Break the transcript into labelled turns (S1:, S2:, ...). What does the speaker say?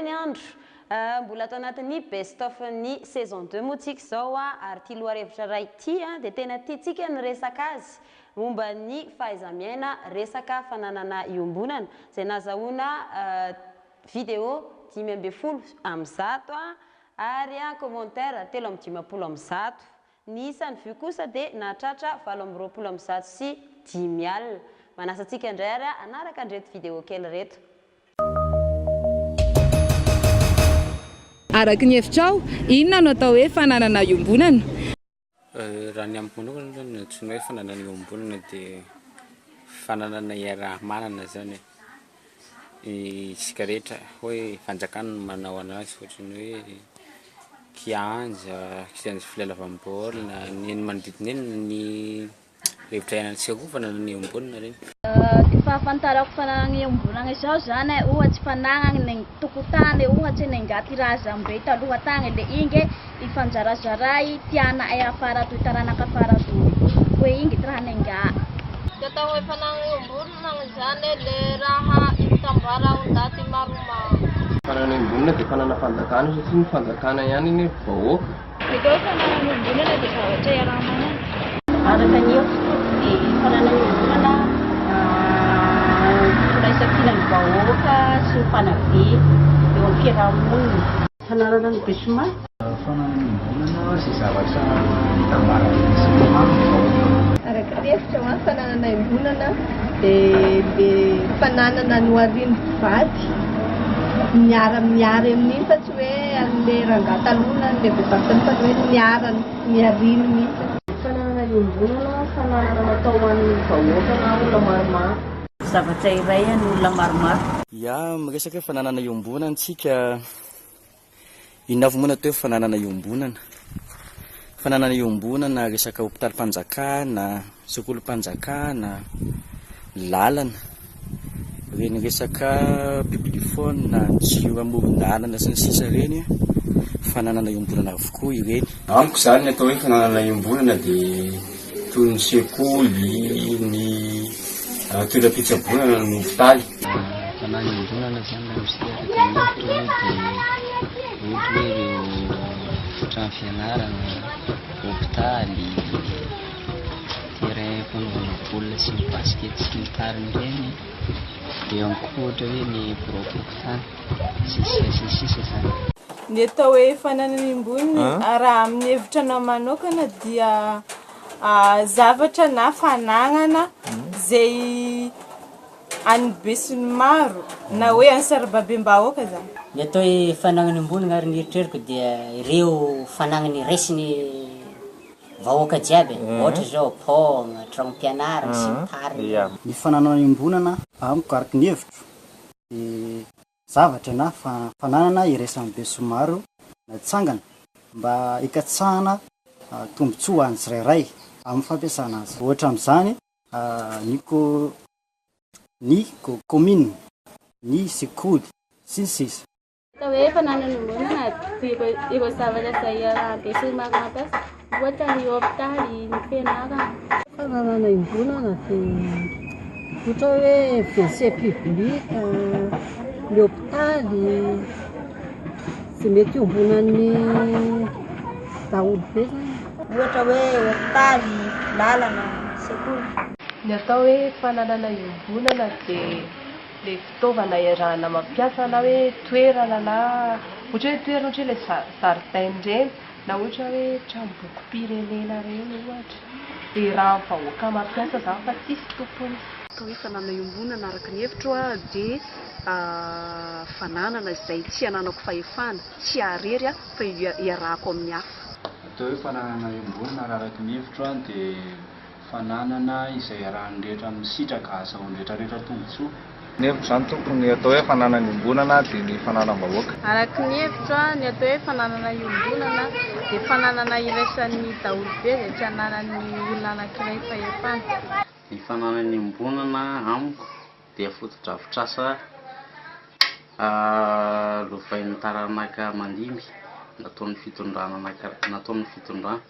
S1: indray ny andro. Mbola atao anatin'ny best of ny saison 2 moa tsika zao ary ty loharevitra ray ty dia tena tiantsika ny resaka azy momba ny fahaiza-miaina resaka fananana iombonana zay nazahoana vidéo 5.0 am'zato ary commentaire 3.5 ny isan'ny view kosa dia nahatratra 7.20 am'zato sy 10 alina. Manasa antsika indray ary anaraka andreto vidéo kely reto.
S2: Araka ny hevitrao, inona no atao hoe fananana iombonana?
S3: Raha ny amiko manokana ny antsoina hoe fananana iombonana dia fananana iaraha-manana zany isika rehetra hoe fanjakana no manao anazy ohatrany hoe kianja filalavam-baolina ny manodidina eny ny rivotra iainantsika koa fananana iombonana reny.
S4: Fahafantarako fananana iombonana izao zany ohatsy fananana ny tokotany ohatsy ny angaty razam-be taloha tany le ingy ifanjarazaray tiana afara toy taranaka afara toy hoe ingy tirana nga.
S5: Atao hoe fananana iombonana zany le raha itambara ondaty maromaro.
S6: Fananana iombonana dia fanana fanjakana satria ny fanjakana ihany ny vahoaka.
S4: Atao hoe fananana iombonana dia zavatra iaraha-manana. Araka ny hevitro dia fananana iombonana firaisankina ny vahoaka sy ny mpanabe eo am-piarahamonina. Fananana ny besoma.
S6: Fananana iombonana sy zavatra itambara sy vahoaka.
S5: Araka ny hevitra fananana iombonana dia le fananana no arian'ny vady miara amin'iny fa tsy hoe an'le rangahy taloha le bebatany fa hoe miariny mihitsy. Fananana iombonana fananana natao hoan'ny vahoaka na olona maromaro.
S4: Zavatra iray ny olona maromaro.
S7: Ya, miresaka fananana iombonana tsika inona mona atao fananana iombonana. Fananana iombonana resaka hopitalim-panjakana, sekolim-panjakana, lalana, reny resaka bibliphone, jiro amoron-dalana sy ny sisa reny fananana iombonana avokoa ireny.
S3: Amiko zany atao hoe fananana iombonana dia toy ny sekoly, ny toeram-pitsaboana ny hopitaly.
S8: Fananana iombonana zany amin'izay dia ohatra hoe ireo trano fianarana, hopitaly, terrain fanaovana baolina sy ny baskety sy ny tariny ireny, dia ohatra hoe ny borokom-tany sisa zany.
S5: Ny atao hoe fananana iombonana raha amin'ny hevitra anao manokana dia zavatra na fananana zay an'ny be sy ny maro na hoe an'ny sarababem-bahoaka zany.
S9: Ny atao hoe fananana iombonana ary ny eritreriko dia ireo fananana raisiny vahoaka jiaby, ohatra zao paoma, tragnom-pianarana sy ny tariny.
S10: Ny fananana iombonana amiko araka ny hevitro zavatra na fananana iraisan'ny be sy maro na tsangana mba hikatsahana tombotsoa ho an'ny tsirairay amin'ny fampiasana azy. Ohatra amin'izany ny commune, ny sekoly sy ny sisa.
S4: Atao hoe fananana iombonana ireo zavatra izay be sy maro mampiasa ohatra ny hopitaly, ny fianarana.
S11: Fananana iombonana dia ohatra hoe WC public, ny hopitaly izay mety iombonan'ny daholo be zany.
S4: Ohatra hoe hopitaly, lalana, sekoly.
S5: Ny atao hoe fananana iombonana dia le fitaovana iarahana mampiasa na hoe toerana na ohatra hoe toerana ohatra ilay zaridaina ireny na ohatra hoe tranom-bokim-pirenena ireny ohatra dia raha vahoaka mampiasa zany fa tsisy tompony.
S2: Atao hoe fananana iombonana araka ny hevitro dia fananana izay tsy ananako fahefana, tsy harery fa iarahako amin'ny hafa.
S6: Atao hoe fananana iombonana raha araka ny hevitro dia fananana izay arahan'ny rehetra misitraka azahoan'ny rehetrarehetra tombotsoa.
S12: Ny hevitro zany tokony atao hoe fananana iombonana dia ny fananam-bahoaka.
S5: Araka ny hevitro ny atao hoe fananana iombonana dia fananana iraisan'ny daholobe izay tsy ananan'ny olona anankiray fahefana.
S8: Ny fananana iombonana amiko dia foto-drafitrasa lovain'ny taranaka mandimby nataon'ny fitondrana.